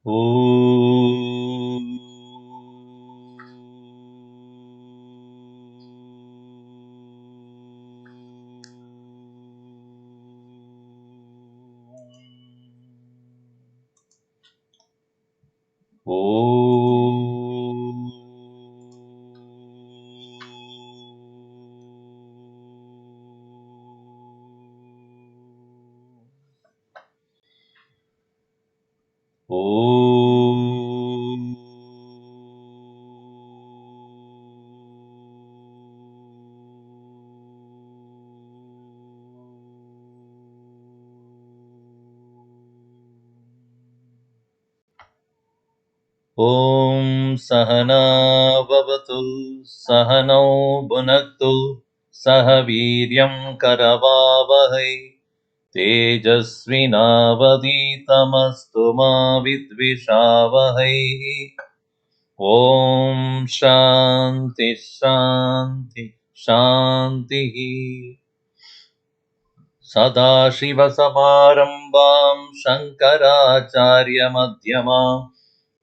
Om. Om. Om. Om Sahana Bhavatu Sahano Bhunaktu Sahaviryam Karavavahai Tejasvinavaditamastu ma vidvishavahai. Om Shanti Shanti Shanti. Sadashivasamarambam Shankaracharya Madhyamam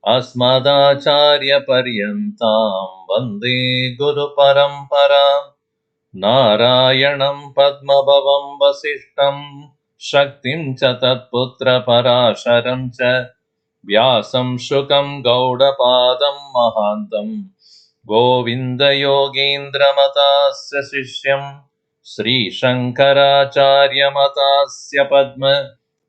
Asmadacharya Paryantam Vande Guru Paramparam Narayanam Padmabhavam Vasishtam Shaktim cha Tatputra Parasharam cha Vyasam Shukam Gaudapadam Mahantam Govinda Yogendra Matasya Sishyam Sri Shankaracharya Matasya Padma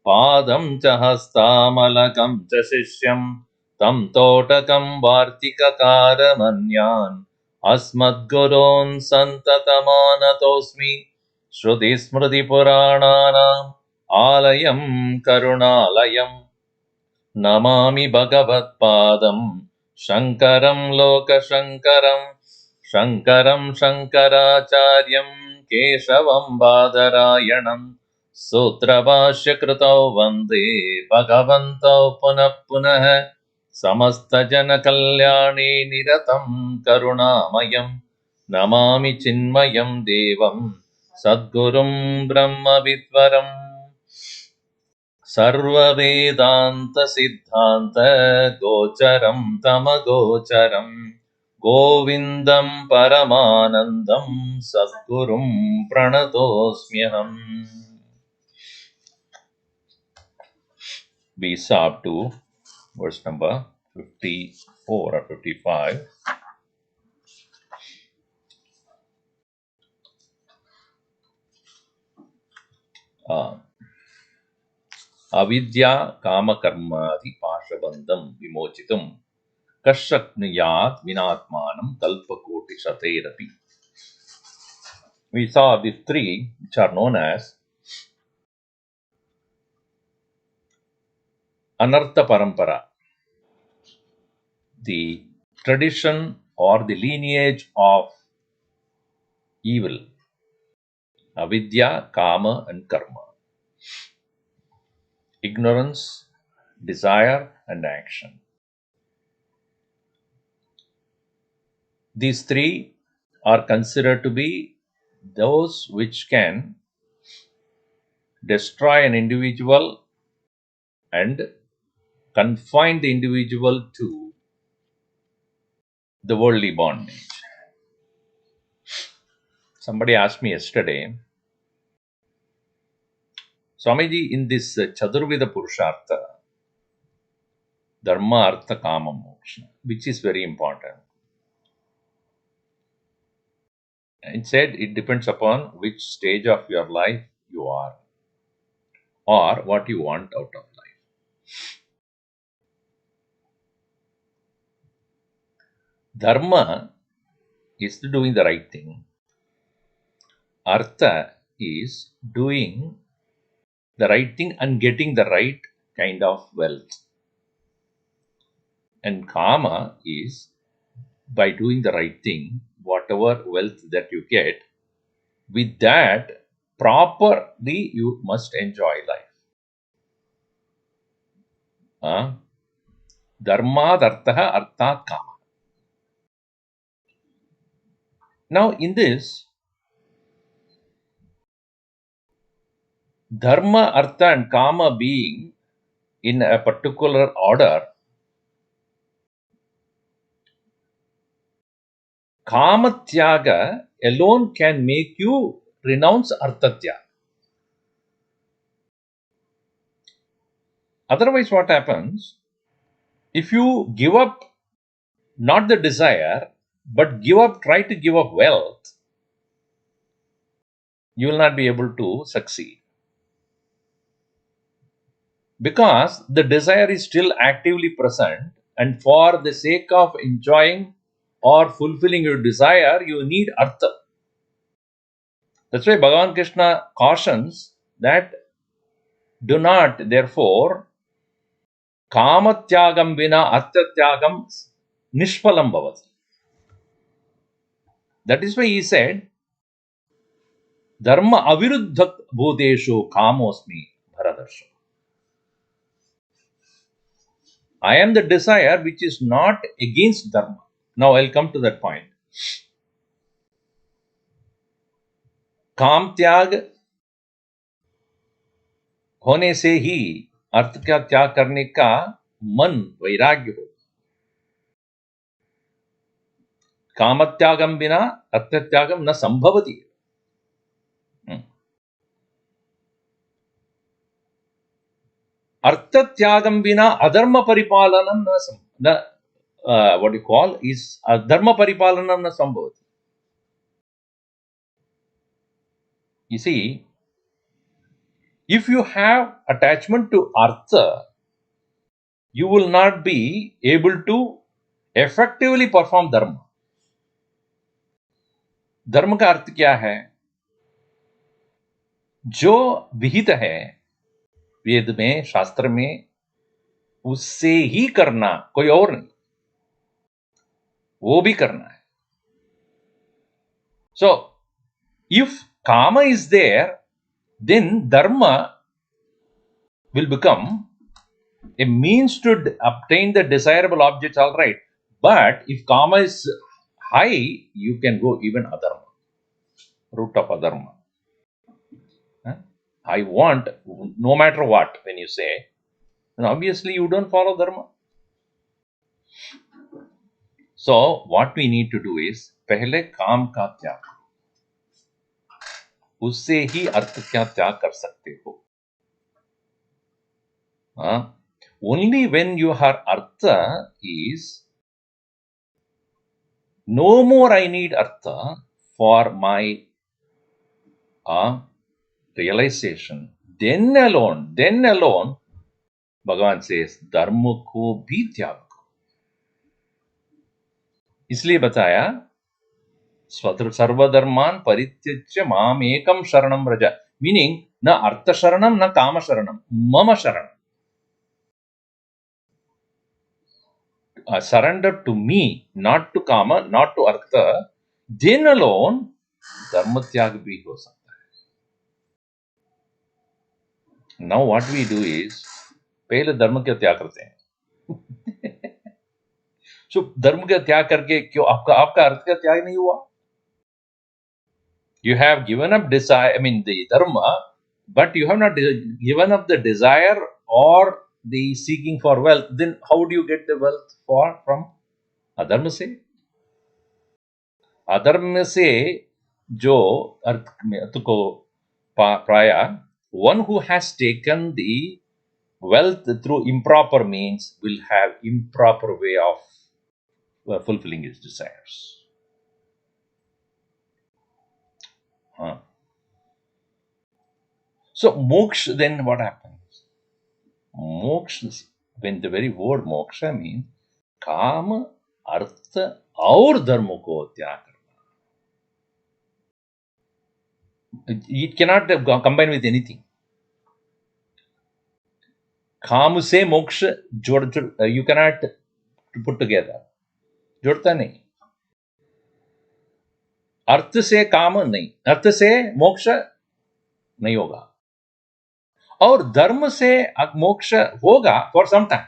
Padam cha Hastamalakam cha Sishyam Tam Totakam Vartikakara Manyan Asmadguron Santatamanatosmi Shruti Smriti Purananam Alayam Karunalayam Namami Bhagavatpadam Shankaram Lokashankaram Shankaram Shankaracharyam Keshavam Badarayanam Sutrabhashya Krutau Vande Bhagavantau Punah Punah Samasta Jana Kalyani Niratam Karunamayam Namami Chinmayam Devam Sadgurum Brahma Vidvaram Sarva-vedanta siddhanta gocharam tamagocharam Govindam paramanandam sadgurum pranatosmyaham. We saw up to verse number 54 or 55. Avidya kama karmadi pashabandam vimochitum Kashakniyat vinatmanam kalpakoti shaterapi. We saw these three, which are known as Anartha Parampara, the tradition or the lineage of evil, avidya, kama, and karma, ignorance, desire, and action. These three are considered to be those which can destroy an individual and confine the individual to the worldly bondage. Somebody asked me yesterday, Swamiji, in this Chaturveda Purushartha, Dharma, Artha, Kama, Moksha, which is very important. It said it depends upon which stage of your life you are or what you want out of life. Dharma is doing the right thing. Artha is doing the right thing and getting the right kind of wealth. And Kama is by doing the right thing, whatever wealth that you get, with that properly you must enjoy life. Dharma, Artha, Arthat, Kama. Now in this, Dharma, Artha and Kama being in a particular order, Kamatyaga alone can make you renounce arthatyaga. Otherwise, what happens? If you give up not the desire, but try to give up wealth, you will not be able to succeed. Because the desire is still actively present, and for the sake of enjoying or fulfilling your desire, you need artha. That's why Bhagavan Krishna cautions that do not, therefore, kamatyagam vina arthatyagam nishpalam bhavati. That is why he said, dharma aviruddha bhuteshu kamosmi bharadarsha. I am the desire which is not against dharma. Now I'll come to that point. काम त्याग होने से ही अर्थ का त्याग करने का मन वैराग्य हो. कामत्यागम बिना अर्थत्यागम न संभवति. अर्थत्यागम बिना अधर्म परिपालनम न what you call is dharma paripalanam na sambhavati. You see, if you have attachment to artha, you will not be able to effectively perform dharma. धर्म का अर्थ क्या है? जो विहित है वेद में, शास्त्र में, उससे ही करना, कोई और नहीं, वो भी करना है. So, if kama is there, then dharma will become a means to obtain the desirable objects, all right. But if kama is high, you can go even adharma, root of adharma. I want, no matter what, when you say, then obviously you don't follow dharma. So, what we need to do is, पहले काम का त्याग, उससे ही अर्थ का त्याग कर सकते हो. Only when your artha is, no more I need artha for my realization, then alone, Bhagavan says, dharma ko bhi त्याग. इसलिए बताया सर्वधर्मान परित्यज्य माम एकम शरणम व्रज, मीनिंग न अर्थ शरणम न काम शरणम, मम शरणम. Surrender to me, not to kama, not to artha, then alone dharma tyag bhi ho sakta hai. Now what we do is, पहले धर्म का त्याग करते हैं. So धर्म का त्याग करके क्यों आपका अर्थ का त्याग नहीं हुआ? You have given up desire, the dharma, but you have not given up the desire or the seeking for wealth. Then how do you get the wealth from? अधर्म से. अधर्म से जो अर्थ को पाया, one who has taken the wealth through improper means will have improper way of fulfilling his desires. So moksha, then what happens? Moksha, when the very word moksha means काम, अर्थ और धर्म को त्याग करना. It cannot combine with anything. काम से मोक्ष you cannot put together. जोड़ता नहीं. अर्थ से काम नहीं, अर्थ से मोक्ष नहीं होगा, और धर्म से मोक्ष होगा for some time.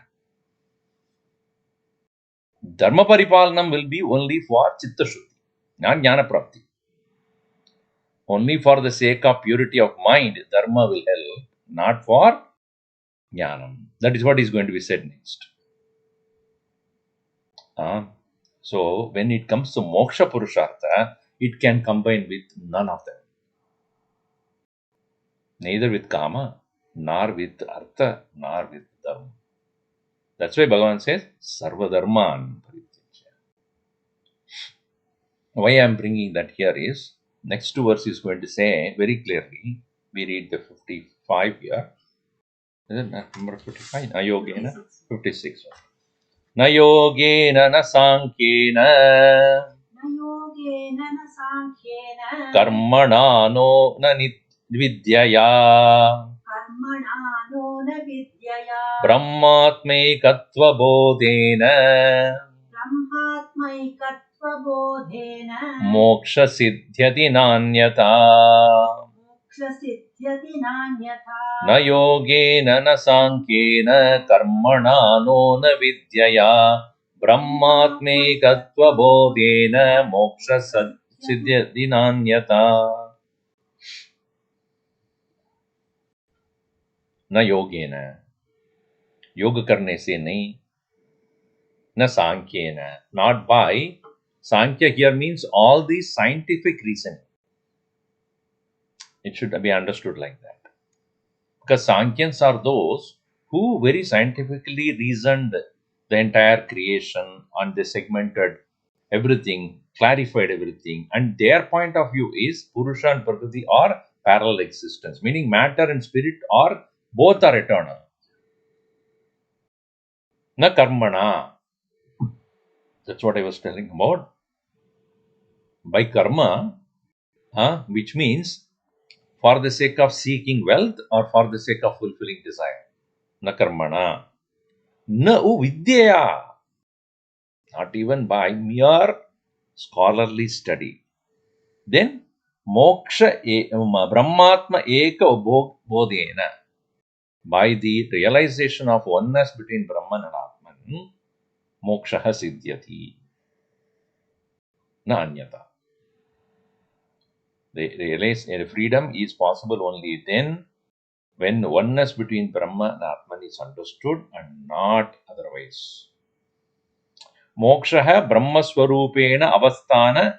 Dharma paripalanam will be only for chitta shuddhi, not jnana prapti. Only for the sake of purity of mind, dharma will help, not for jnanam. That is what is going to be said next. So when it comes to moksha purushartha, it can combine with none of them. Neither with kama, nor with artha, nor with dharma. That's why Bhagavan says, Sarva Dharman Parityajya. Why I am bringing that here is, next two verse is going to say very clearly, we read the 55 here. Is it number 55? Ayogena? 56. Na yogena na sankhena karmana no na vidyaya brahmatmaikatva bodhena moksha siddhyati nanyata. Na yogena na sankhena karmana no na vidyaya brahmatmaikatva bodhena moksha siddhyati nanyata. न योगेन, योग करने से नहीं, न सांख्येन, not by. Sankhya here means all these scientific reasoning. It should be understood like that. Because Sankhyans are those who very scientifically reasoned the entire creation and they segmented everything, clarified everything, and their point of view is Purusha and Prakriti are parallel existence, meaning matter and spirit are both are eternal. Na karmana. That's what I was telling about. By karma, which means for the sake of seeking wealth or for the sake of fulfilling desire. Na karmana. Na uvidyaya. Not even by mere scholarly study. Then moksha brahmatma eka bodhena. By the realization of oneness between Brahman and Atman, moksha siddhyati. Na anyata. They realize freedom is possible only then when oneness between Brahma and Atman is understood and not otherwise. Moksha Brahma Swarupena Avasthana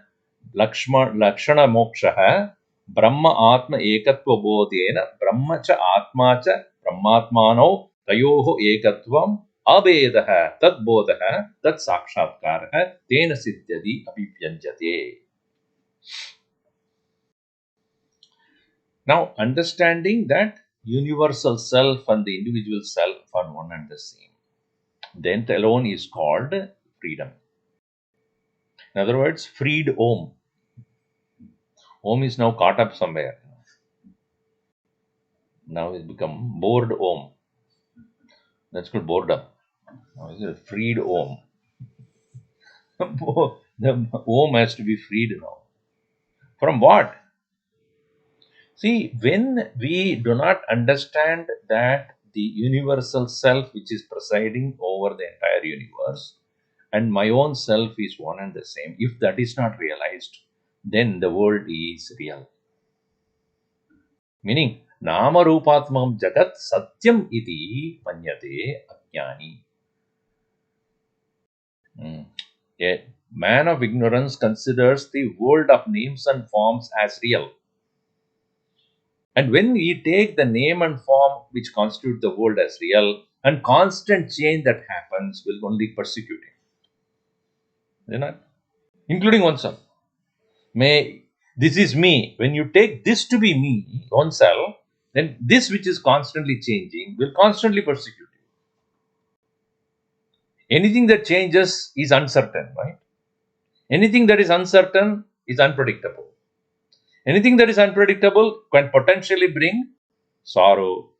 Lakshana Moksha Brahma Atma Ekatva Bodhena Brahma cha Atma cha Brahmatmano Tayoho Ekatvam Abedaha Tat Bodha Tat Sakshatkara Tena Siddhyadi Abhivyanjate. Now, understanding that universal self and the individual self are one and the same, then alone is called freedom. In other words, freed Om. Om is now caught up somewhere. Now it's become bored Om. That's called boredom. Now it's freed Om. The Om has to be freed now. From what? See, when we do not understand that the universal self which is presiding over the entire universe and my own self is one and the same, if that is not realized, then the world is real. Meaning, Nama Rupatmam Jagat Satyam iti Manyate Ajnani. A man of ignorance considers the world of names and forms as real. And when we take the name and form which constitute the world as real, and constant change that happens will only persecute him. You know, including oneself. This is me. When you take this to be me, oneself, then this which is constantly changing will constantly persecute you. Anything that changes is uncertain, right? Anything that is uncertain is unpredictable. Anything that is unpredictable can potentially bring sorrow.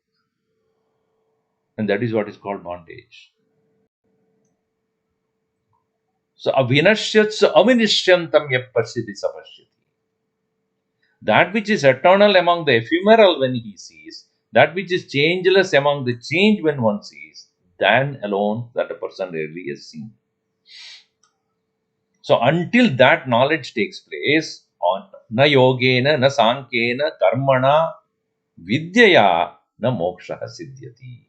And that is what is called bondage. So, avinashyatsa avinishyantam yapashyati sapashyati. That which is eternal among the ephemeral when he sees, that which is changeless among the change when one sees, then alone that a person really is seen. So, until that knowledge takes place, on na yogena, na sankhena, karmana, vidyaya, na moksha siddhyati.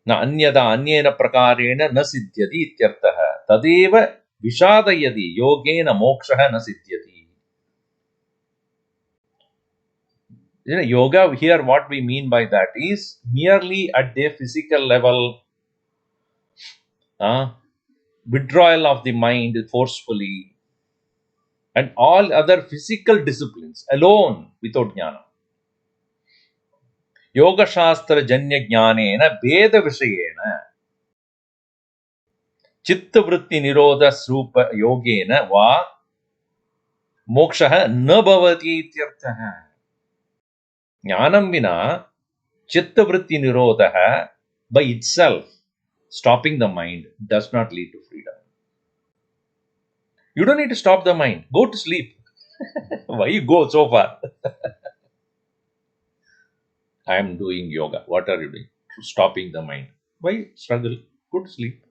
Na anyada anyena prakarena na siddhyati ityartaha. tadeva vishadayadi yogena moksha na siddhyati. Yoga here, what we mean by that is merely at the physical level, withdrawal of the mind forcefully, and all other physical disciplines alone without jnana. Yoga Shastra Janya Jnanena Veda Vishayena Chitta Vritti Nirodha Srupa Yogena Va Mokshaha Na Bhavati Ityarthaha. Jnanam Vina Chitta Vritti Nirodha by itself, stopping the mind, does not lead to freedom. You don't need to stop the mind. Go to sleep. Why you go so far? I am doing yoga. What are you doing? Stopping the mind. Why struggle? Go to sleep.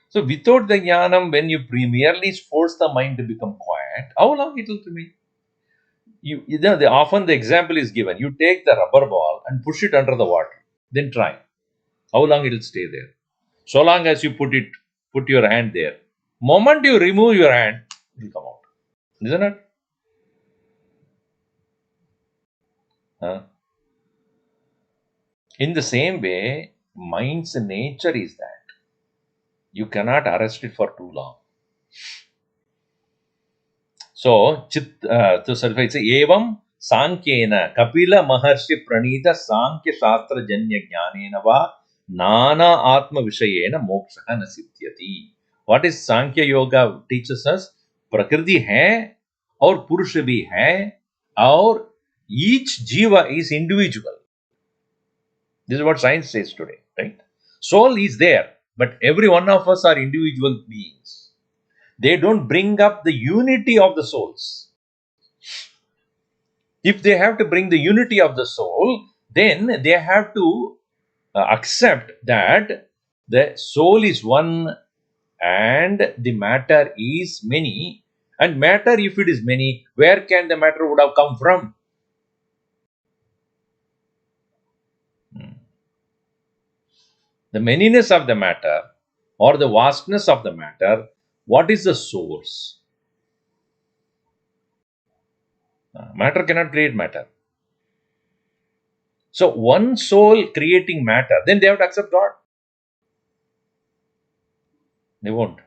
So without the jnanam, when you merely force the mind to become quiet, how long it will remain? Often the example is given. You take the rubber ball and push it under the water. Then try. How long it will stay there? So long as you put your hand there. Moment you remove your hand, it will come out. Isn't it? In the same way, mind's nature is that you cannot arrest it for too long. So, to say, evam sankhena kapila maharshi pranita sankhya shastra janya jnanena va nana atma vishayena moksha na siddhyati. What is Sankhya Yoga teaches us? Prakriti hai aur Purusha bhi hai aur each jiva is individual. This is what science says today, right? Soul is there, but every one of us are individual beings. They don't bring up the unity of the souls. If they have to bring the unity of the soul, then they have to accept that the soul is one and the matter is many. And matter, if it is many, where can the matter would have come from? The manyness of the matter or the vastness of the matter, what is the source? Matter cannot create matter. So one soul creating matter, then they have to accept God. They won't.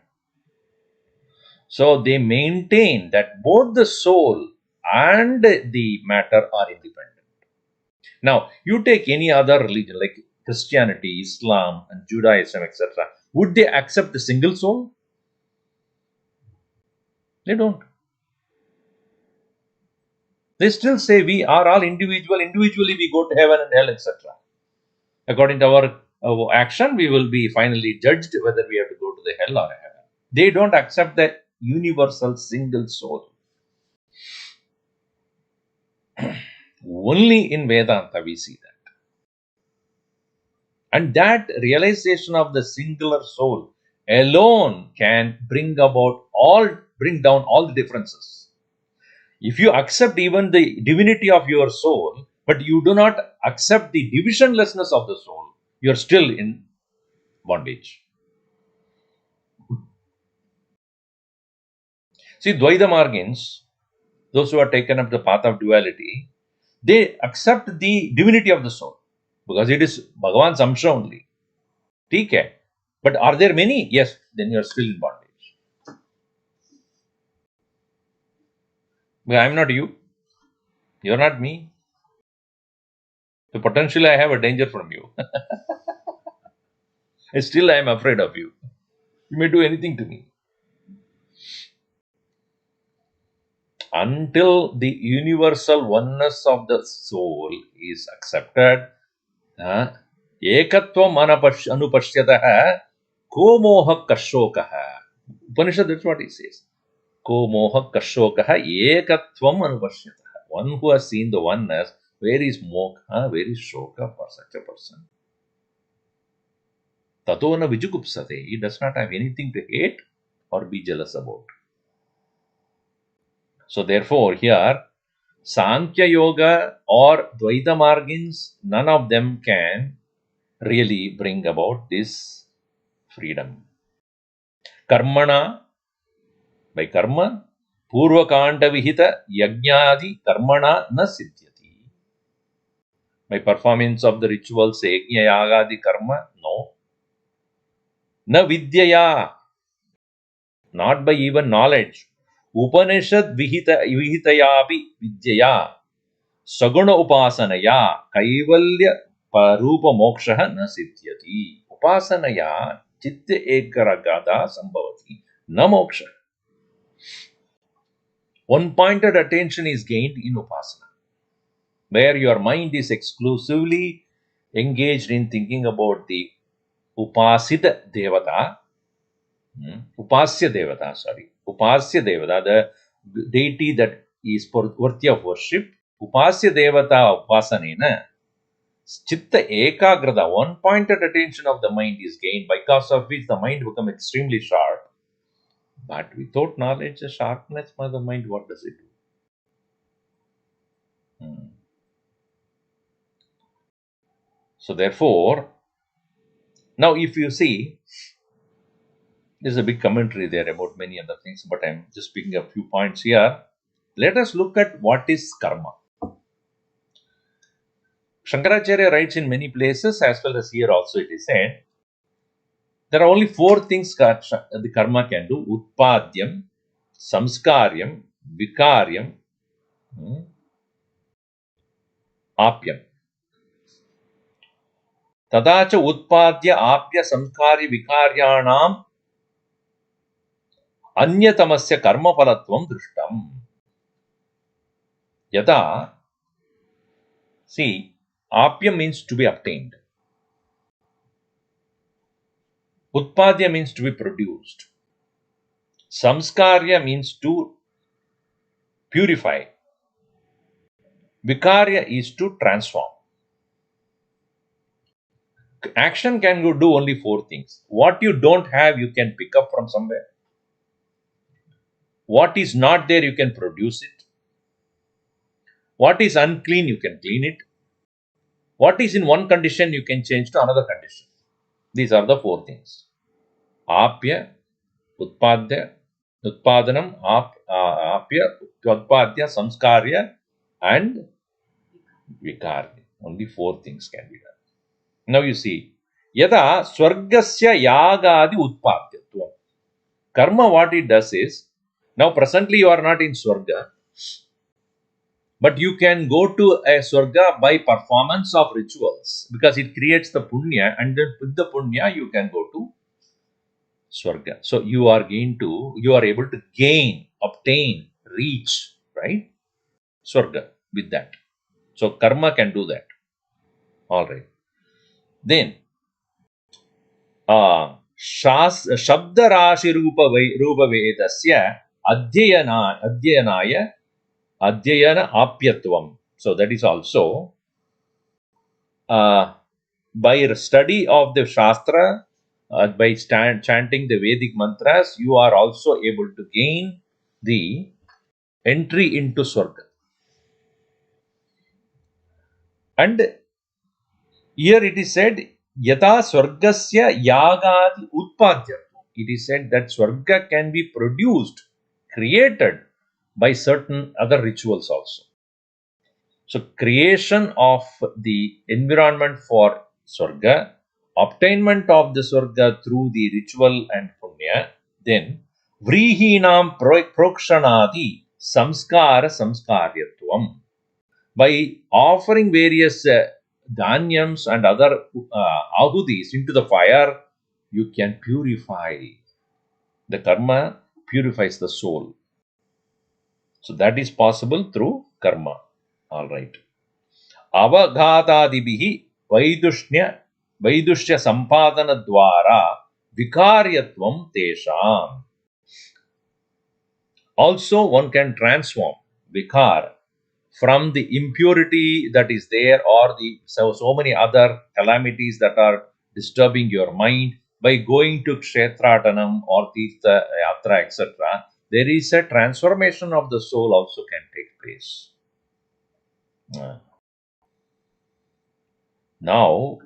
So they maintain that both the soul and the matter are independent. Now, you take any other religion like Christianity, Islam, and Judaism, etc. Would they accept the single soul? They don't. They still say we are all individual. Individually, we go to heaven and hell, etc. According to our action, we will be finally judged whether we have to go to the hell or heaven. They don't accept the universal single soul. Only in Vedanta we see that. And that realization of the singular soul alone can bring down all the differences. If you accept even the divinity of your soul, but you do not accept the divisionlessness of the soul, you are still in bondage. See, Dvaita Margins, those who have taken up the path of duality, they accept the divinity of the soul because it is Bhagavan's Amsha only. Okay. But are there many? Yes, then you are still in bondage. But I am not you. You are not me. So potentially I have a danger from you. Still I am afraid of you. You may do anything to me. Until the universal oneness of the soul is accepted, ekatvam anupashyatah ko moha kashokaha. Upanishad, that's what it says. Ko moha kashokaha ekatvam anupashyatah. One who has seen the oneness, where is moha, where is shoka for such a person? Tato na vijugupsate. He does not have anything to hate or be jealous about. So therefore, here, Sankhya Yoga or Dvaita Margins, none of them can really bring about this freedom. Karmana, by karma, Purvakanda Vihita Yajnadi Karmana na siddhyati. By performance of the rituals, Yajna Yagadi Karma, no. Na Vidyaya, not by even knowledge. Upanishad Vihitayapi Vidyaya. Saguna Upasanaya Kaivalya Parupa Moksha na siddhyati. Upasanaya Chitta Ekaragada Sambhavati na moksha. One-pointed attention is gained in Upasana, where your mind is exclusively engaged in thinking about the Upasita Devata, Upasya Devata, the deity that is worthy of worship. Upasya Devata Upasanena, Chitta Ekagrata, one-pointed attention of the mind is gained, because of which the mind becomes extremely sharp. But without knowledge, the sharpness of the mind, what does it do? So therefore, now if you see, there's a big commentary there about many other things, but I'm just picking a few points here. Let us look at what is karma. Shankaracharya writes in many places, as well as here also it is said, there are only four things the karma can do: utpadyam, samskaryam, vikaryam, apyam. Tadacha utpadya apya samskari vikaryanam anyatamasya karma palatvam drishtam. Yada, see, apyam means to be obtained. Utpadya means to be produced. Samskarya means to purify. Vikarya is to transform. Action can do only four things. What you don't have, you can pick up from somewhere. What is not there, you can produce it. What is unclean, you can clean it. What is in one condition, you can change to another condition. These are the four things. Apya, Utpadya, Utpadanam, Apya, Utpadya, Samskarya, and Vikarya. Only four things can be done. Now you see, Yada Swargasya Yagadi Utpadyatvam. Karma, what it does is, now presently you are not in Swarga, but you can go to a Swarga by performance of rituals, because it creates the Punya, and then with the Punya you can go to Swarga. So you are able to gain, obtain, reach, right? Swarga with that. So karma can do that. All right. Then, Shabdarashi-rupa-vedasya Adhyayana Apyatvam. So that is also by study of the Shastra, by chanting the Vedic mantras, you are also able to gain the entry into Swarga. And here it is said, Yata Swargasya Yagadi Utpadyatvam. It is said that Swarga can be produced, created by certain other rituals also. So creation of the environment for Swarga, obtainment of the Swarga through the ritual and Punya, then Vrihinam Prokshanadi Samskara Samskaryatvam. By offering various dhanyams and other ahudis into the fire, you can purify. The karma purifies the soul. So that is possible through karma. All right. Avaghatadibihi Vaidushya Sampadana Dwara Vikaryatvam Tesham. Also, one can transform Vikar from the impurity that is there, or so many other calamities that are disturbing your mind, by going to Kshetratanam or Tirtha Yatra, etc. There is a transformation of the soul also can take place. Now,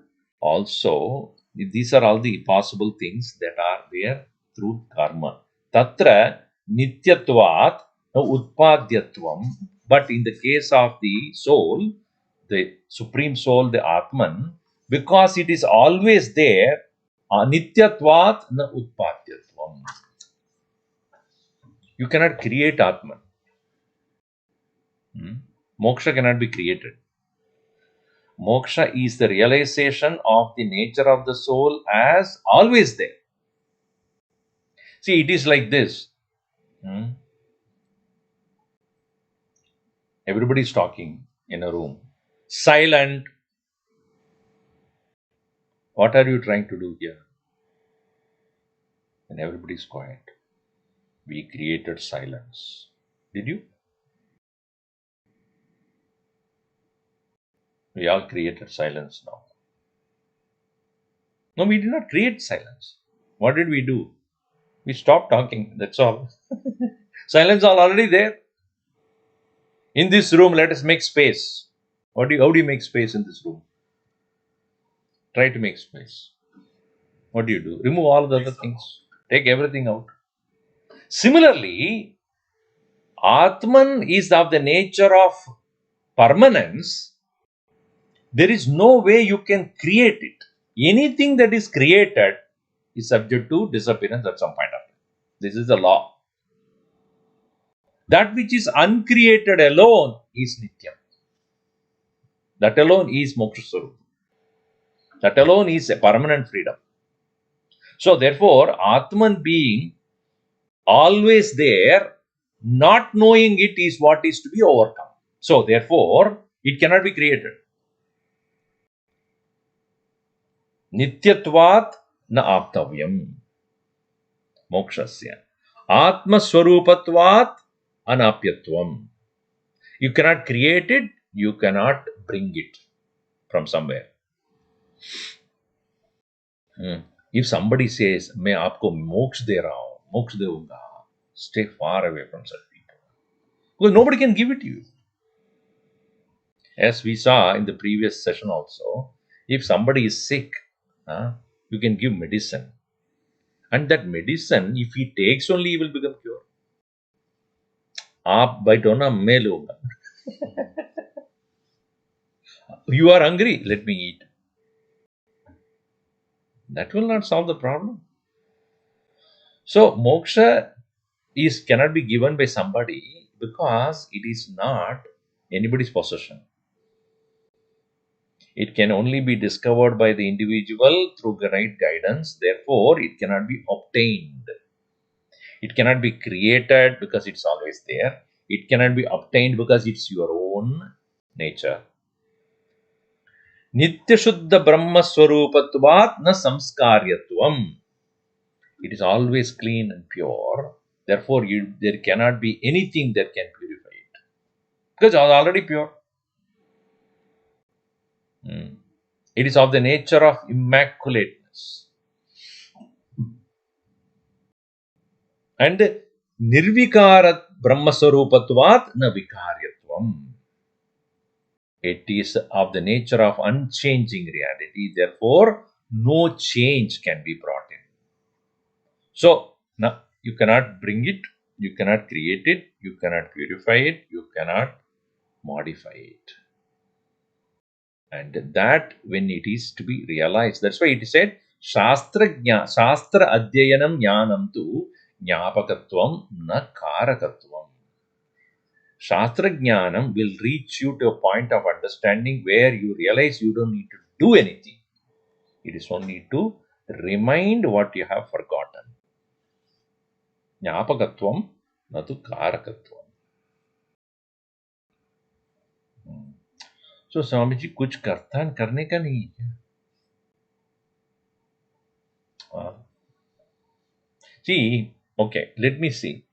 Also, these are all the possible things that are there through karma. Tatra nityatvat utpadyatvam. But in the case of the soul, the supreme soul, the Atman, because it is always there, nityatvat na utpadyatvam. You cannot create Atman. Moksha cannot be created. Moksha is the realization of the nature of the soul as always there. See, it is like this. Everybody is talking in a room. Silent. What are you trying to do here? And everybody is quiet. We created silence. Did you? We all created silence now. No, we did not create silence. What did we do? We stopped talking. That's all. Silence is already there. In this room, let us make space. How do you make space in this room? Try to make space. What do? Remove all the other things. Take everything out. Similarly, Atman is of the nature of permanence. There is no way you can create it. Anything that is created is subject to disappearance at some point of time. This is the law. That which is uncreated alone is Nityam. That alone is Moksha Swarup. That alone is a permanent freedom. So therefore, Atman being always there, not knowing it is what is to be overcome. So therefore, it cannot be created. Nityatvat na aptavyam. Mokshasya. Atmaswarupatvat anapyatvam. You cannot create it, you cannot bring it from somewhere. If somebody says, मैं आपको मोक्ष दे रहा हूं, मोक्ष दूंगा, stay far away from such people. Because nobody can give it to you. As we saw in the previous session also, if somebody is sick, you can give medicine. And that medicine, if he takes only, he will become cured. आप बैठो ना मैं लूंगा. You are hungry, let me eat. That will not solve the problem. So moksha cannot be given by somebody because it is not anybody's possession. It can only be discovered by the individual through the right guidance. Therefore, it cannot be obtained. It cannot be created because it's always there. It cannot be obtained because it's your own nature. Nitya Shuddha Brahma Swarupatvat na samskaryatvam. It is always clean and pure. Therefore, there cannot be anything that can purify it. Because it is already pure. It is of the nature of immaculateness. And Nirvikarat Brahmaswarupatvat na Vikaryatvam. It is of the nature of unchanging reality. Therefore, no change can be brought in. So, now you cannot bring it, you cannot create it, you cannot purify it, you cannot modify it. And that when it is to be realized, that's why it said, Shastra Adhyayanam Jnanam tu Jnapakatvam na Karakatvam. Shastra Jnanam will reach you to a point of understanding where you realize you don't need to do anything. It is only to remind what you have forgotten. Jnapakatvam na tu Karakatvam. So Swami ji कुछ करने का नहीं है. See, okay, let me see.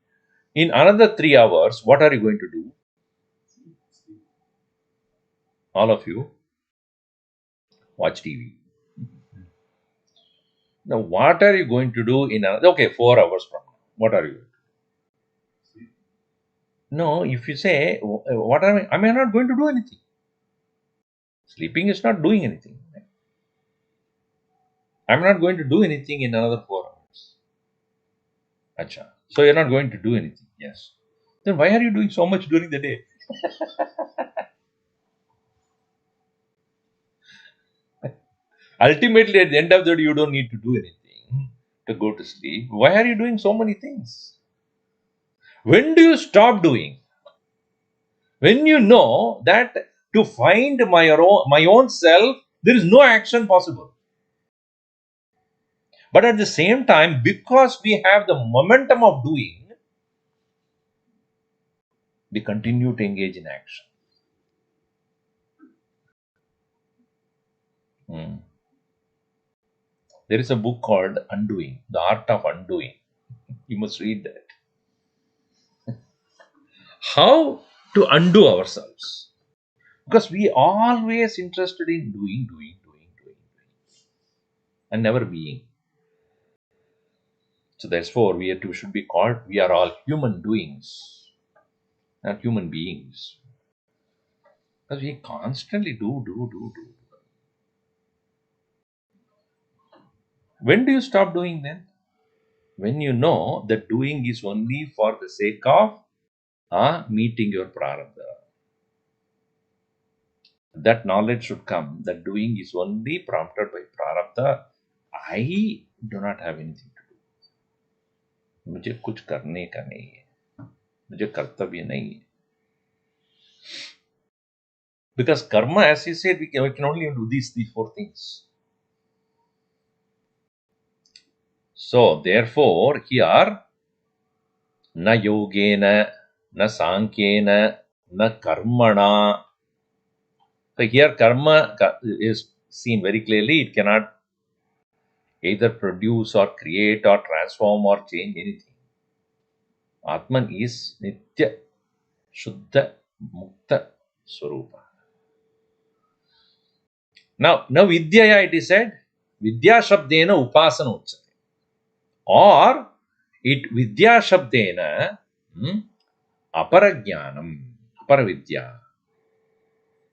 In another 3 hours, what are you going to do? All of you watch TV. Now, what are you going to do in another? Okay, 4 hours from now. What are you going to do? No, if you say, what am I? I am not going to do anything. Sleeping is not doing anything. I'm not going to do anything in another 4 hours. Acha. So you're not going to do anything. Yes. Then why are you doing so much during the day? Ultimately, at the end of the day, you don't need to do anything to go to sleep. Why are you doing so many things? When do you stop doing? When you know that to find my own self, there is no action possible. But at the same time, because we have the momentum of doing, we continue to engage in action. Hmm. There is a book called Undoing, The Art of Undoing. You must read that. How to undo ourselves. Because we are always interested in doing, and never being. So therefore, should be called, we are all human doings, not human beings. Because we constantly do. When do you stop doing then? When you know that doing is only for the sake of meeting your prarabdha. That knowledge should come that doing is only prompted by prarabdha. I do not have anything to do. मुझे कुछ करने का नहीं है, मुझे कर्तव्य नहीं है. Because karma, as he said, we can only do these 4 things. So therefore, here, na yogena, na sankhena, na karmana. So here karma is seen very clearly. It cannot either produce or create or transform or change anything. Atman is Nitya Shuddha Mukta Swarupa. Now Vidyaya it is said, Vidya Shabdena Upasana Uchate. Or it Vidya Shabdena Aparajnanam, Aparavidya.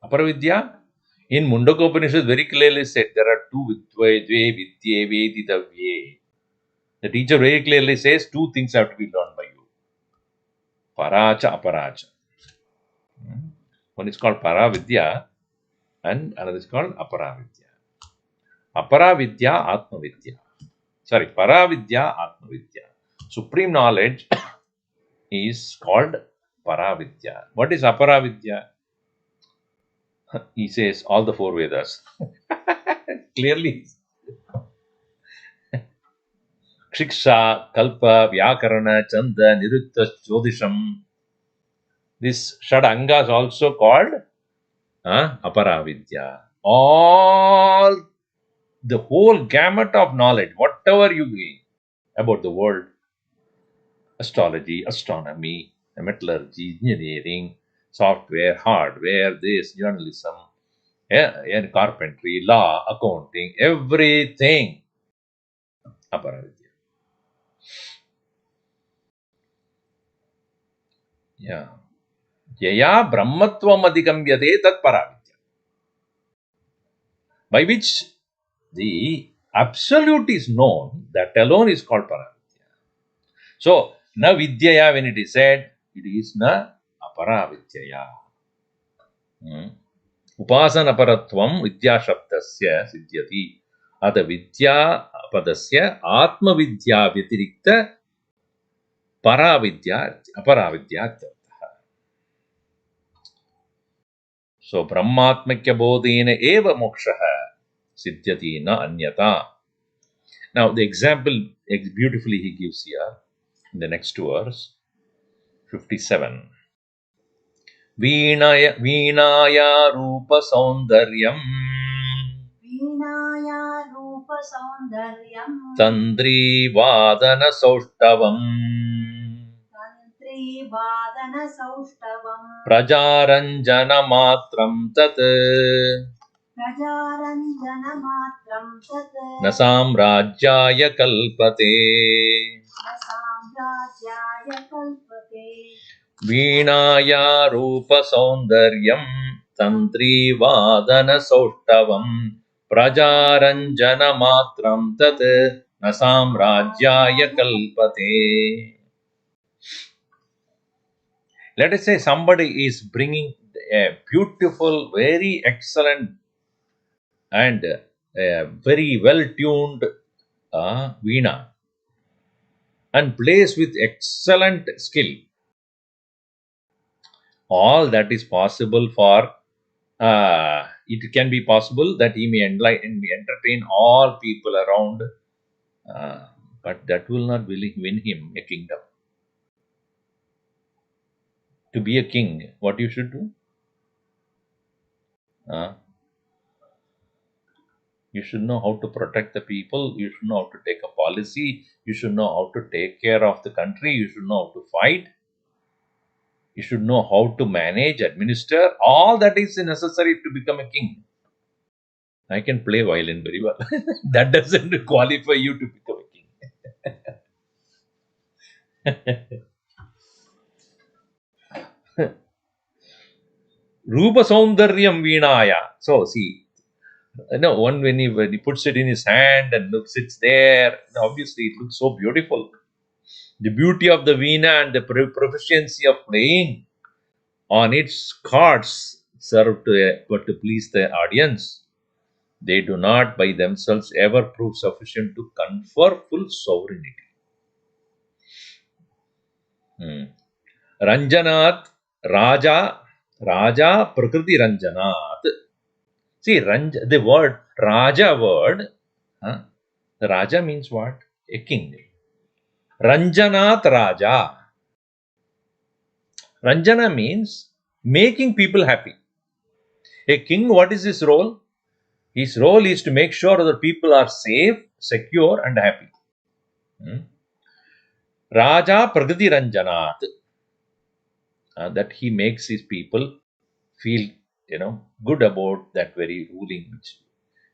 Aparavidya, in Mundaka Upanishad very clearly said there are 2 Vidve, Vidye, Veditavye. The teacher very clearly says 2 things have to be learned by you. Paracha, Aparacha. One is called Paravidya and another is called Aparavidya. Aparavidya, Atmavidya. Sorry, Paravidya, Atmavidya. Supreme knowledge is called Paravidya. What is Aparavidya? He says all the 4 Vedas. Clearly. Shiksha, Kalpa, Vyakarana, Chanda, Nirutta, Jyotisham. This Shad is also called Aparavidya. All the whole gamut of knowledge, whatever you gain about the world, astrology, astronomy, metallurgy, engineering, software, hardware, this, journalism, and carpentry, law, accounting, everything, Aparavidya. Yeah. Yaya Brahmatvam Adhikamyate Tat Paravidya. By which the absolute is known, that alone is called Paravidya. So, na Vidyaya, when it is said, it is na Aparavidyaya. Upasana paratvam Vidya Shabdasya Siddhyati. Ada Vidya Padasya Atma Vidya Vyatirikta Paravidya Aparavidya. So, Brahmatmakya Bodhena Eva Mokshaha Siddhyati na Anyata. Now, the example beautifully he gives here in the next verse, 57. Veenaya Rupa Saundaryam Tandri Vadana Saushtavam Prajaranjana Matram Tat Nasam Rajyaya Kalpate. Veenaya Rupa Saundaryam Tantri Vadana Saushtavam prajaranjana matram tat na samrajyaya kalpate. Let us say somebody is bringing a beautiful, very excellent and very well tuned veena and plays with excellent skill. All that is possible for it can be possible that he may enlighten, may entertain all people around, but that will not win him a kingdom. To be a king, what you should do? Uh, you should know how to protect the people. You should know how to take a policy. You should know how to take care of the country. You should know how to fight. You should know how to manage, administer. All that is necessary to become a king. I can play violin very well. That doesn't qualify you to become a king. Rupa Saundaryam Veenaya. So, see, one when he puts it in his hand and sits there, obviously it looks so beautiful. The beauty of the Veena and the proficiency of playing on its chords serve to please the audience. They do not by themselves ever prove sufficient to confer full sovereignty. Ranjanat Raja Prakriti Ranjanat. See, the word Raja word, the Raja means what? A king. Ranjanat Raja. Ranjana means making people happy. A king, what is his role? His role is to make sure that people are safe, secure, and happy. Raja Prakriti Ranjanat. That he makes his people feel, good about that very ruling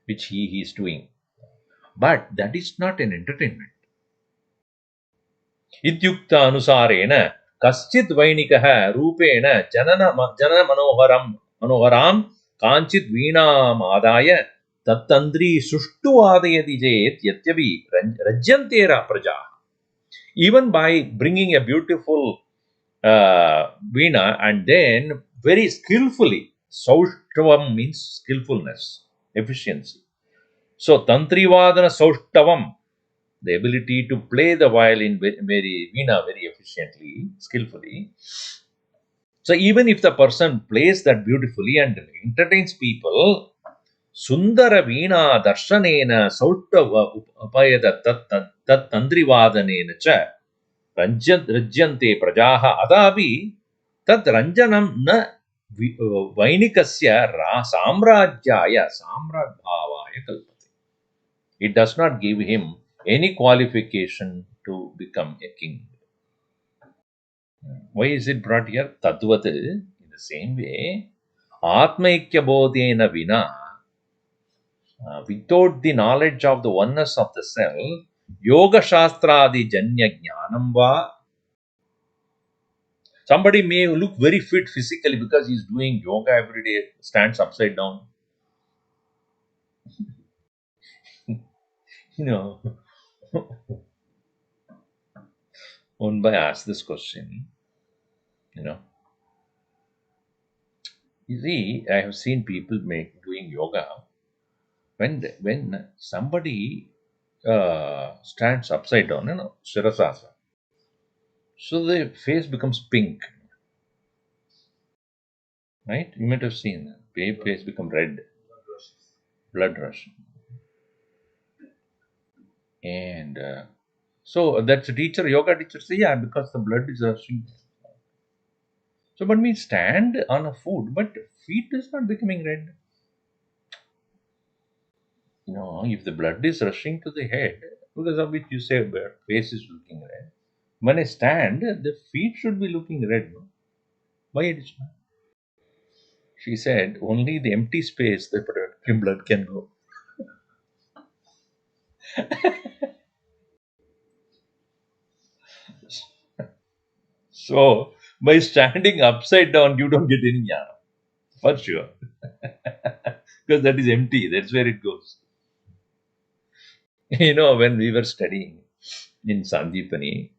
which he is doing. But that is not an entertainment. Ityukta anusarena kaschit vainikah rupena janana manoharam kanchit veenam adaya tattandri sushtu adayati jet yatyavi rajyantera praja. Even by bringing a beautiful veena and then very skillfully, saushtavam means skillfulness, efficiency. So tantrivadana saushtavam, the ability to play the violin veena very efficiently, skillfully. So even if the person plays that beautifully and entertains people, Sundara Veena Darshanena Sauttava Upayada Tat Tandrivadanena Cha Rajyante Prajaha Adavi Tat Ranjanam Na Vainikasya Samrajyaya Samradbhavaya Kalpate. It does not give him any qualification to become a king. Why is it brought here? Tadvat, in the same way, Atmaikya Bodhena Vina, without the knowledge of the oneness of the self, Yoga Shastradi Janya Jnanam Va. Somebody may look very fit physically because he's doing yoga every day, stands upside down. You know, one by asked this question, you see, I have seen people doing yoga. When somebody stands upside down, Shirasasa, so the face becomes pink, right? You might have seen that. The face become red, blood rush. And so that's a teacher, yoga teacher say, yeah, because the blood is rushing. So, but we stand on a foot, but feet is not becoming red. If the blood is rushing to the head, because of which you say face is looking red. When I stand, the feet should be looking red. No? Why it is not? She said, only the empty space the blood can go. So, by standing upside down, you don't get any jnana. For sure. because that is empty. That's where it goes. When we were studying in Sandipani,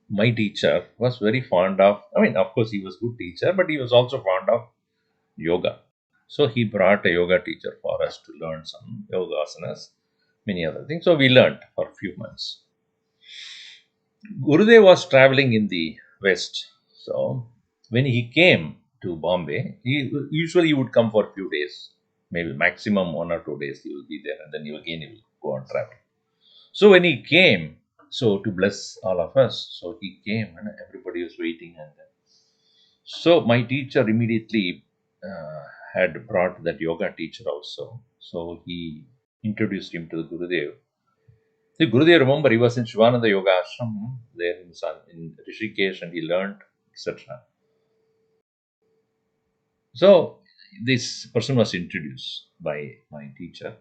my teacher was very fond of, of course, he was good teacher, but he was also fond of yoga. So he brought a yoga teacher for us to learn some yoga asanas, many other things. So we learned for a few months. Gurudev was traveling in the West. So when he came to Bombay, he would come for a few days, maybe maximum 1 or 2 days he will be there, and then he will go on travel. So when he came, so to bless all of us, so he came and everybody was waiting. And so my teacher immediately had brought that yoga teacher also. So he introduced him to the Gurudev. See, Gurudev, remember, he was in Shivananda Yoga Ashram there in Rishikesh, and he learned, etc. So this person was introduced by my teacher.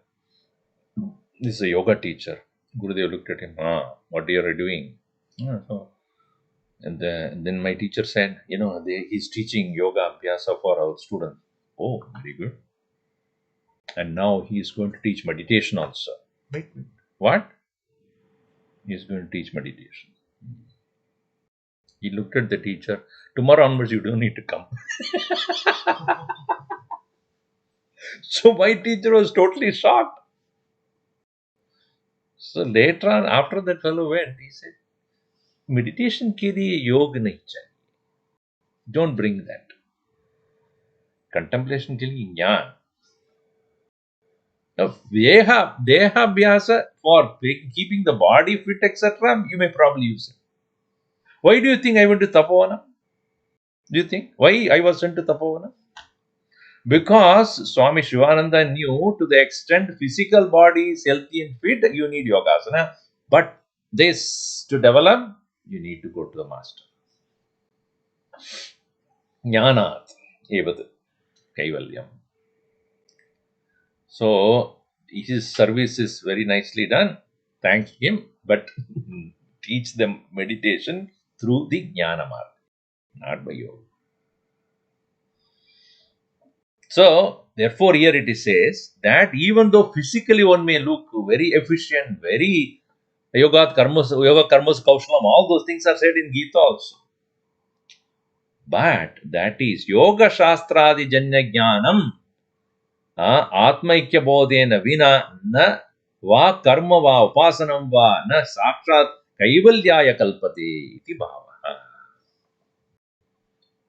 This is a yoga teacher. Gurudev looked at him, what are you doing? And then my teacher said, he's teaching yoga abhyasa for our students. Oh, very good. And now he is going to teach meditation also. Wait. What? He is going to teach meditation. He looked at the teacher. Tomorrow onwards, you don't need to come. So my teacher was totally shocked. So later on, after that fellow went, he said, meditation ke liye yoga nahi chahiye. Don't bring that. Contemplation ke liye jnana. Now, deha abhyasa for keeping the body fit, etc., you may probably use it. Why do you think I went to Tapovana? Do you think? Why I was sent to Tapovana? Because Swami Shivananda knew to the extent physical body is healthy and fit, you need yogasana. But this, to develop, you need to go to the master. Jnanat evad kaivalyam. So, his service is very nicely done. Thank him. But teach them meditation through the jnana marga, not by yoga. So, therefore, here it says that even though physically one may look very efficient, very yoga karmas kaushalam, all those things are said in Gita also. But that is yoga shastradi janya jnanam atmaikya bodhena vina na va karma va upasanam va na sakshat kaivalyaya kalpate iti bhava.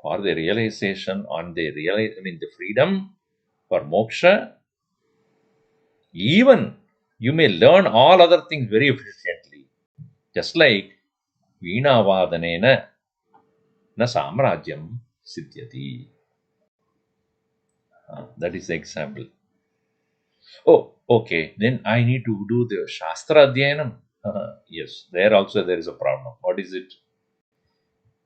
For the realization on the the freedom for moksha, even you may learn all other things very efficiently. Just like Veena Vadanena na samrajyam siddhyati. That is the example. Oh, okay. Then I need to do the Shastra Adhyanam. Yes, there also there is a problem. What is it?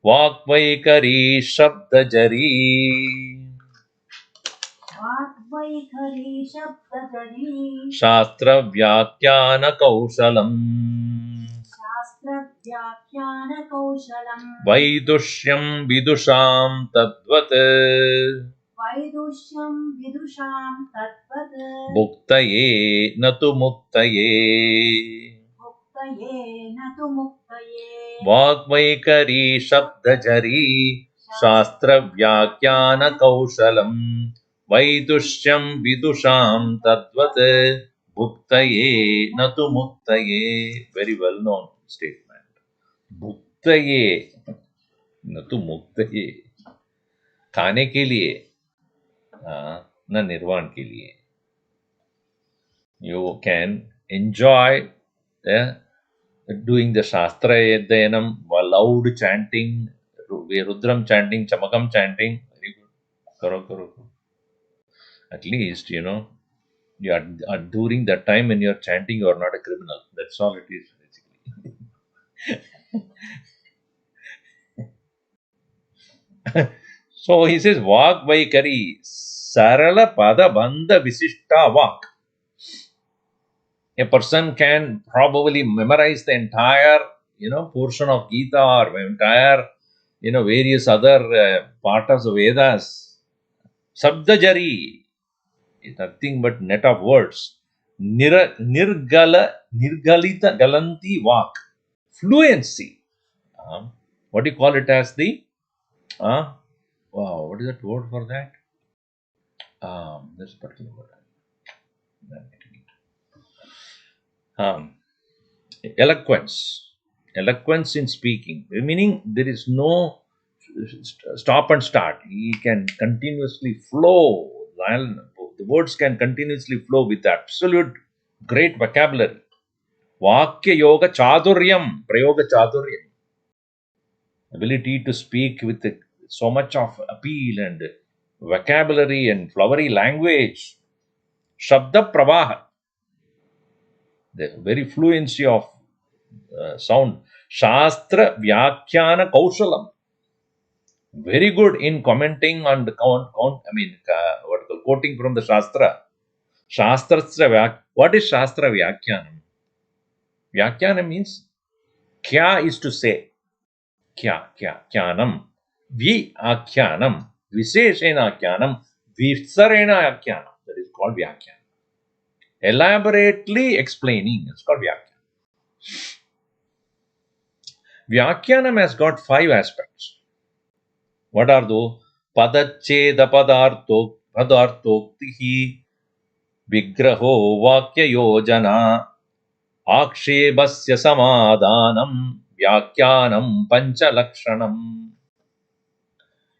Vakvaikari Shabdajari. Vakvaikari Shabdajari. Shastra Vyakhyana Kaushalam. Shastra Vyakhyana Kaushalam. Vaidushyam Vidusham Tadvat. Vaidushyam Vidusham Tadvat. Bhuktaye Natu Muktaye. Bhuktaye Natu Muktaye. Vakvaikari Shabdajari. Shastra Vyakhyana Kaushalam. Vaidushyam Vidusham Tadvat. Bhuktaye Natu Muktaye. Very well known statement. Bhuktaye Natu Muktaye. खाने के लिए न निर्वाण के लिए. You can enjoy doing the Shastra Adhyanam, loud chanting, Rudram chanting, Chamakam chanting. Very good. Karo. At least, you are during that time when you are chanting, you are not a criminal. That's all it is, basically. So he says, Vak Vaikari, Sarala Pada Bandha Visishta Vak. A person can probably memorize the entire, portion of Gita or entire, various other parts of Vedas. Sabdajari, nothing but net of words. Nirgalita galanti vak. Fluency. What do you call it as the? Uh, wow, what is that word for that? There's a particular word. I'm getting it. Eloquence. Eloquence in speaking. Meaning there is no stop and start. He can continuously flow. The words can continuously flow with absolute great vocabulary. Vakya yoga chaduryam, prayoga chaduryam. Ability to speak with so much of appeal and vocabulary and flowery language. Shabda pravaha, the very fluency of sound. Shastra vyakhyana kaushalam. Very good in commenting on the quoting from the Shastra. What is Shastra Vyakyanam? Vyakyanam means kya is to say. Kyanam. Vyakyanam. Visheshena akyanam. Visarena akyanam. That is called Vyakyanam. Elaborately explaining. It's called Vyakyanam. Vyakyanam has got 5 aspects. What are those? Padacheda padartoktihi vigraho vakya yojana akshebasya samadhanam vyakyanam panchalakshanam.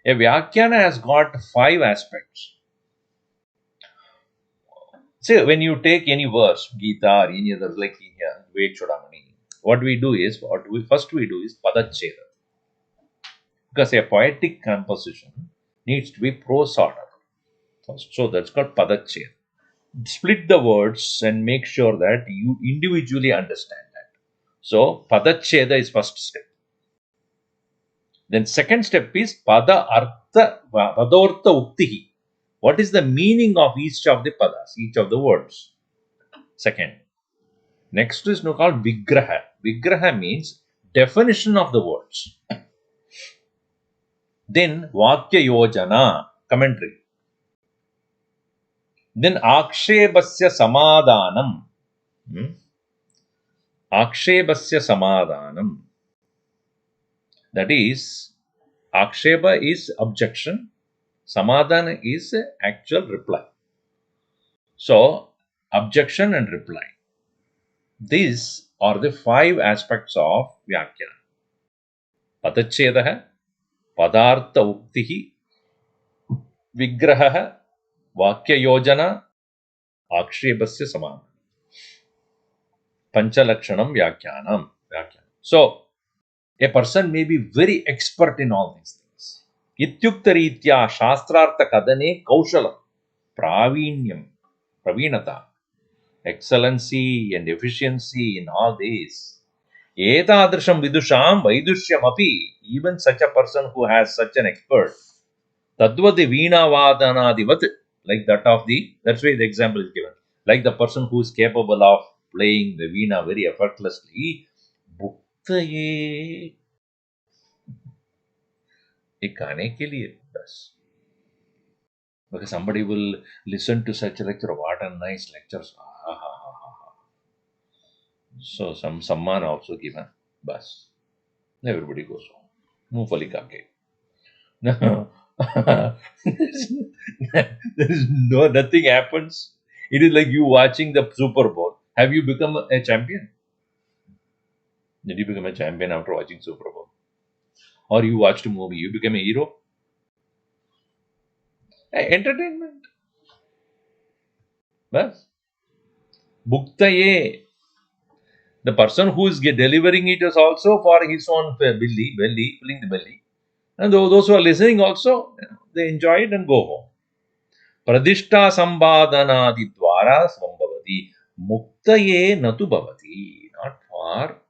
A vyakyana has got 5 aspects. See, when you take any verse, Gita or any other like here, Vivekachoodamani, what we do is padacheda. Because a poetic composition needs to be prose order. So that's called padacheda. Split the words and make sure that you individually understand that. So padacheda is first step. Then second step is padortha uktihi. What is the meaning of each of the padas, each of the words? Second. Next is called vigraha. Vigraha means definition of the words. Then vakya yojana, commentary. Then akshebasya samadhanam. Akshebasya samadhanam. That is, aksheba is objection, samadhana is actual reply. So, objection and reply. These are the 5 aspects of Vyakyana. Padachedaha, padartha uktihi, vigraha, vakya yojana, akshebasya samadhana. Panchalakshanam Vyakyanam. So, a person may be very expert in all these things. Ityukta ritya shastrartha kadane kaushalam. Pravinyam. Pravinata. Excellency and efficiency in all these. Etadrisham vidusham vaidushyam api. Even such a person who has such an expert. Tadvati veena vadanadivat. Like that of that's why the example is given. Like the person who is capable of playing the veena very effortlessly. Bhuktaye. एक गाने के लिए बस. Because somebody will listen to such a lecture. What a nice lecture. So some samman also given. Bas. Everybody goes home. Mufali kake. No. There is nothing happens. It is like you watching the Super Bowl. Have you become a champion? Did you become a champion after watching Super Bowl? Or you watched a movie, you became a hero? Entertainment. Bas. Bhuktaye. The person who is delivering it is also for his own belly, filling the belly. And those who are listening also, they enjoy it and go home. Pradishta sambhadanadi dwara svambhavati muktaye natu bhavati. Not for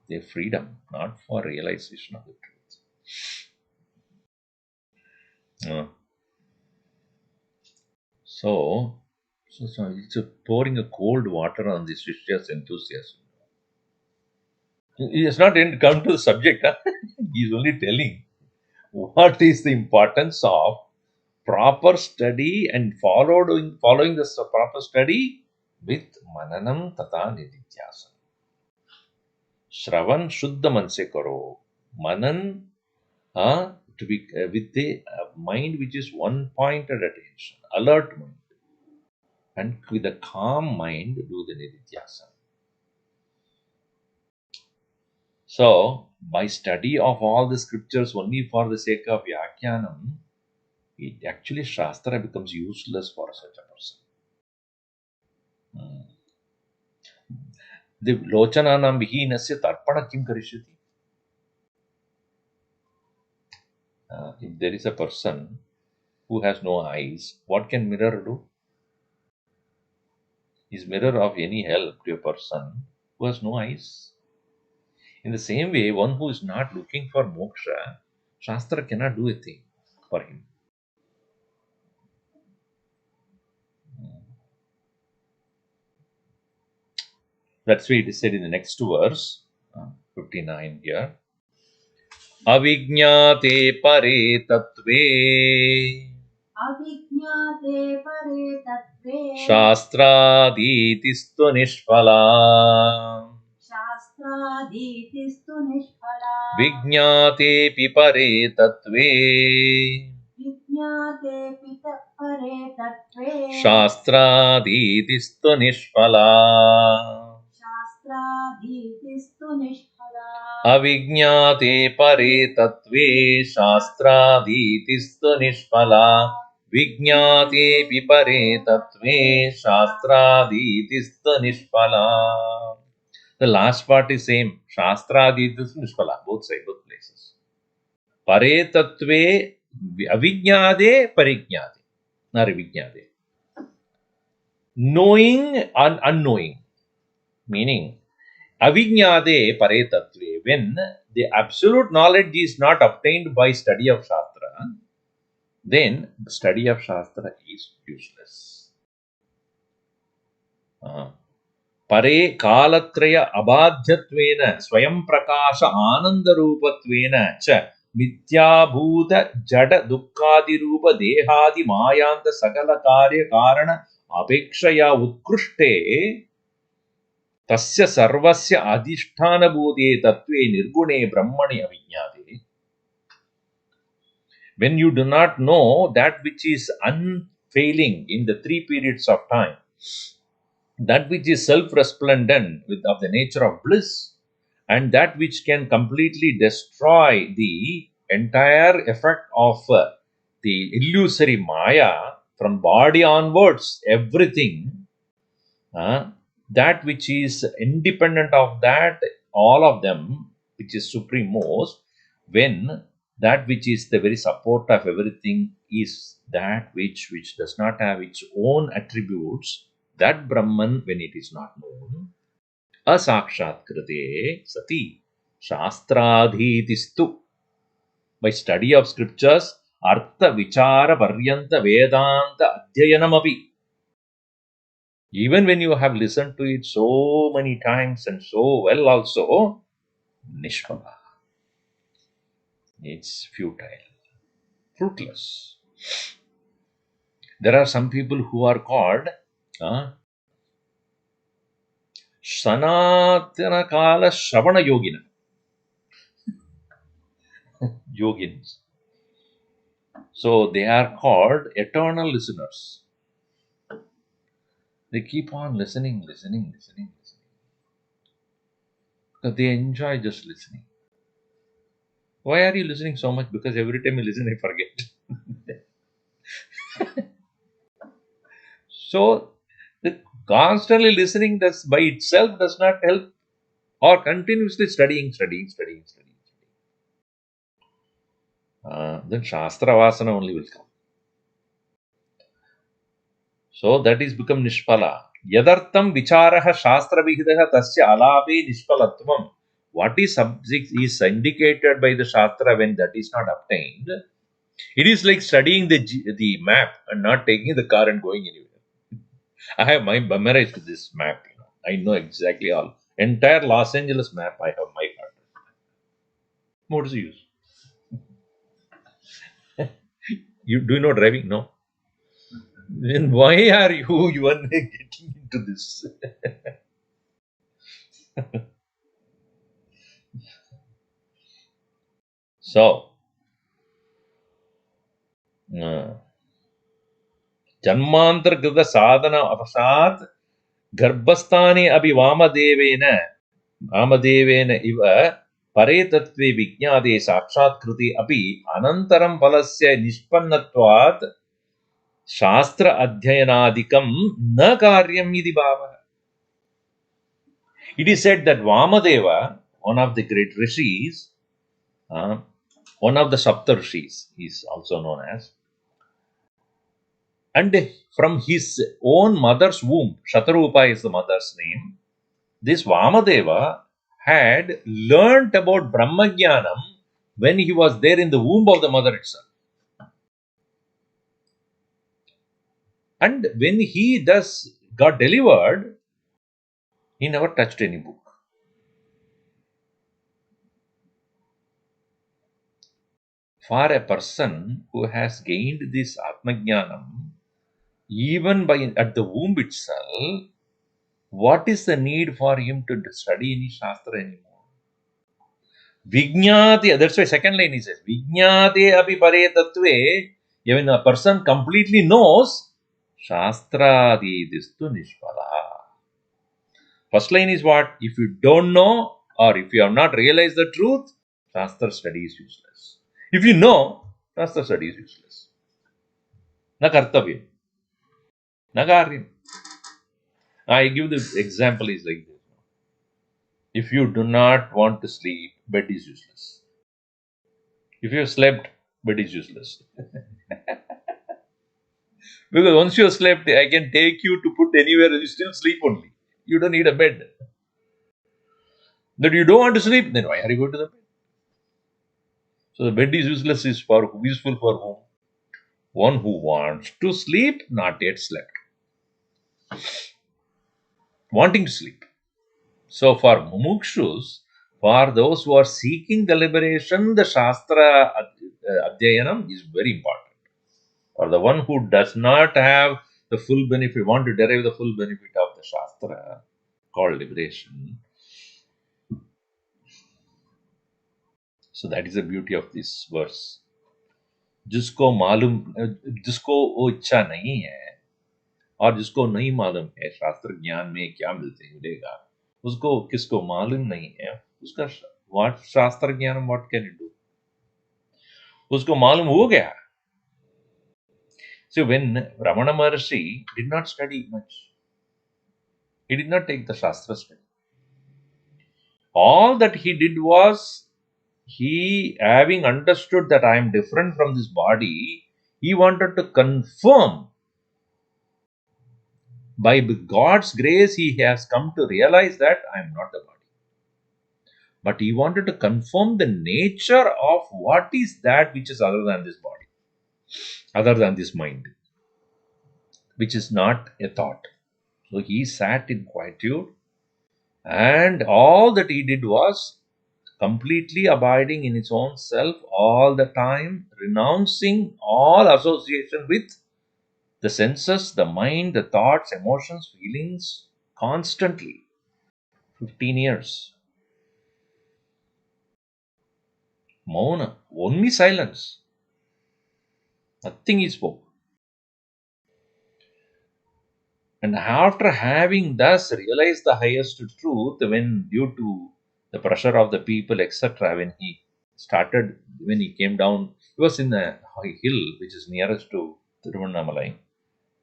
the freedom, not for realization of the truth. So it's pouring a cold water on this Shishya's enthusiasm. He has not come to the subject. He is only telling what is the importance of proper study and following this proper study with mananam tata nididhyasana. श्रवण शुद्ध मन से करो, मनन to be with a mind which is one pointed attention, alert mind, and with a calm mind do the nididhyasana. So, by study of all the scriptures only for the sake of Vyakyanam, it actually Shastra becomes useless for such a person. The Lochananam Vihinasya Tarpana Kim Karishyati. If there is a person who has no eyes, what can mirror do? Is mirror of any help to a person who has no eyes? In the same way, one who is not looking for moksha, Shastra cannot do a thing for him. That's why it is said in the next verse, 59 here. Avijñāte pare tattve अविज्ञाते परे तत्त्वे शास्त्रादीतिस्तु निष्फला शास्त्राधीतिस्तु निष्फला विज्ञातेऽपि परे तत्त्वे विज्ञाते परे तत्त्वे शास्त्रादीतिस्तु निष्फला शास्त्राधीतिस्तु निष्फला अविज्ञाते परे तत्त्वे शास्त्रादीतिस्तु निष्फला विज्ञातेऽपि परे तत्त्वे शास्त्रादीतिस्तु निष्फला. The last part is same. Shastraditistu nishpala. Both sides, both places. Pare tattve avignade parignyade. Not avignade. Knowing and unknowing. Meaning, avignade pare tattve. When the absolute knowledge is not obtained by study of Shastra, then study of Shastra is useless. परे कालत्रय अबाध्यत्वेन स्वयं प्रकाश आनंदरूपत्वेन च मिथ्याभूत जड दुःखादिरूप देहादि मायांत सकल कार्य कारण अपेक्षया उत्कृष्टे तस्य सर्वस्य अधिष्ठानभूते तत्त्वे निर्गुणे ब्रह्मणि अविज्ञाते. When you do not know that which is unfailing in the three periods of time, that which is self-resplendent of the nature of bliss, and that which can completely destroy the entire effect of the illusory Maya from body onwards, everything, that which is independent of that, all of them, which is supremost, when that which is the very support of everything is that which does not have its own attributes, that Brahman, when it is not known, asakshatkrite sati shastradhitistu. By study of scriptures, artha vichara paryanta vedanta adhyayanamapi. Even when you have listened to it so many times and so well also, nishpala. It's futile, fruitless. There are some people who are called Sanatana Kala Shravana Yogina. Yogins. So they are called eternal listeners. They keep on listening. Because they enjoy just listening. Why are you listening so much? Because every time you listen, I forget. So, the constantly listening by itself does not help, or continuously studying. Then Shastra Vasana only will come. So that is become Nishpala. Yadartam vicharaha Shastra vihidaha tasya alabe Nishpalatvam. What is subject is indicated by the Shastra when that is not obtained. It is like studying the map and not taking the car and going anywhere. I have memorized this map. I know exactly all. Entire Los Angeles map I have my heart. What is the use? You do you know driving? No. Then why are you even getting into this? So, uh, Janmantarkrita sadhana avashat garbhasthane abhi वामदेवेन इव परे तत्त्वे विज्ञाते साक्षात्कृते अपि अनन्तरं फलस्य निष्पन्नत्वात् शास्त्र अध्ययनादिकं न कार्यम् इति भावः. It is said that Vamadeva, one of the great rishis, uh, one of the Sapta rishis, he is also known as, and from his own mother's womb, Shatarupa is the mother's name, this Vamadeva had learnt about Brahmajnanam when he was there in the womb of the mother itself. And when he thus got delivered, he never touched any book. For a person who has gained this Atmajnanam, even by at the womb itself, what is the need for him to study any Shastra anymore? Vijñāti, that's why second line he says, Vijñāte api pare tattve, when a person completely knows, Shastradi distu nishpala. First line is what? If you don't know or if you have not realized the truth, Shastra study is useless. If you know, Shastra study is useless. Na kartavyam, na karyam. I give the example is like this. If you do not want to sleep, bed is useless. If you have slept, bed is useless. Because once you have slept, I can take you to put anywhere, you still sleep only. You don't need a bed. That you don't want to sleep, then why are you going to the bed? So the bed is useless is for useful for whom? One who wants to sleep, not yet slept. Wanting to sleep. So for mumukshus, for those who are seeking the liberation, the Shastra Adhyayanam is very important. For the one who does not have the full benefit, want to derive the full benefit of the Shastra called liberation. So that is the beauty of this verse. जिसको मालूम जिसको वो इच्छा नहीं है और जिसको नहीं मालूम है शास्त्र ज्ञान में क्या मिलेगा उसको किसको मालूम नहीं है उसका व्हाट शास्त्र ज्ञान व्हाट कैन इट डू उसको मालूम हो गया. So when Ramana Maharshi did not study much, he did not take the Shastra study. All that he did was, he having understood that I am different from this body, he wanted to confirm. By God's grace, he has come to realize that I am not the body. But he wanted to confirm the nature of what is that which is other than this body, other than this mind, which is not a thought. So he sat in quietude, and all that he did was completely abiding in his own self all the time, renouncing all association with the senses, the mind, the thoughts, emotions, feelings, constantly. 15 years. Mauna, only silence. Nothing he spoke. And after having thus realized the highest truth, when due to the pressure of the people, etc., when he came down, he was in a hill which is nearest to Tiruvannamalai,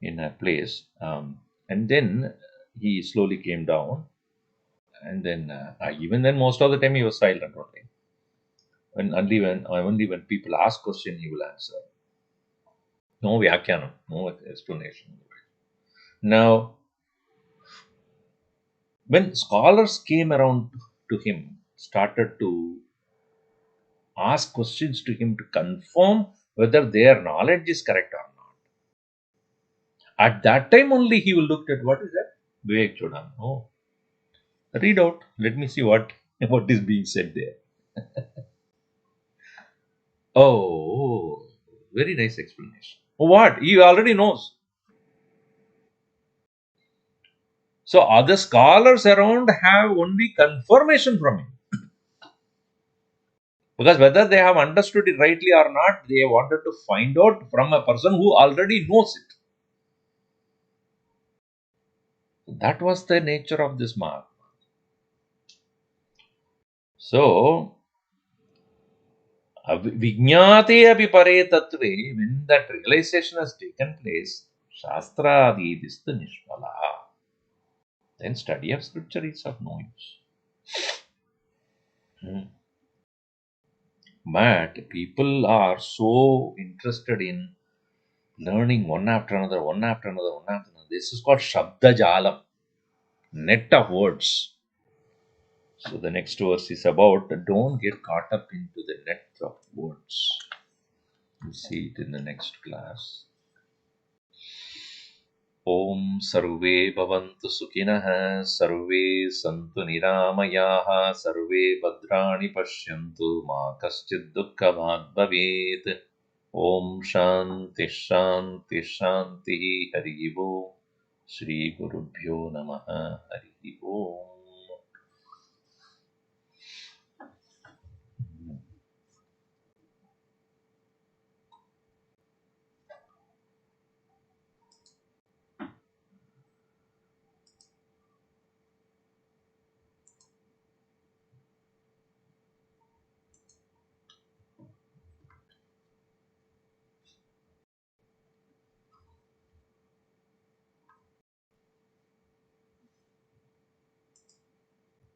in a place. And then he slowly came down. And then, even then, most of the time he was silent only. Only when people ask question, he will answer. No vyakyanam, no explanation. Now, when scholars came around to him, started to ask questions to him to confirm whether their knowledge is correct or not. At that time only he will look at what is that? Vivekachoodamani. Oh, read out. Let me see what is being said there. Oh, Very nice explanation. What? He already knows. So other scholars around have only confirmation from him. Because whether they have understood it rightly or not, they wanted to find out from a person who already knows it. That was the nature of this mark. So, Vijnate api pare tattve, when that realization has taken place, Shastra Adidistu Nishpala. Then study of scripture is of no use. But people are so interested in learning one after another, one after another, one after another. This is called Shabda Jalam, net of words. So the next verse is about don't get caught up into the net of words. We'll see it in the next class. Om Sarve Bhavantu Sukhinah Sarve Santu Niramayaha Sarve Bhadrani Pashyantu Ma Kaschid Dukkha Bhavet. Om Shanti Shanti Shanti Hari Om Shri Gurubhyo Namaha Hari Om.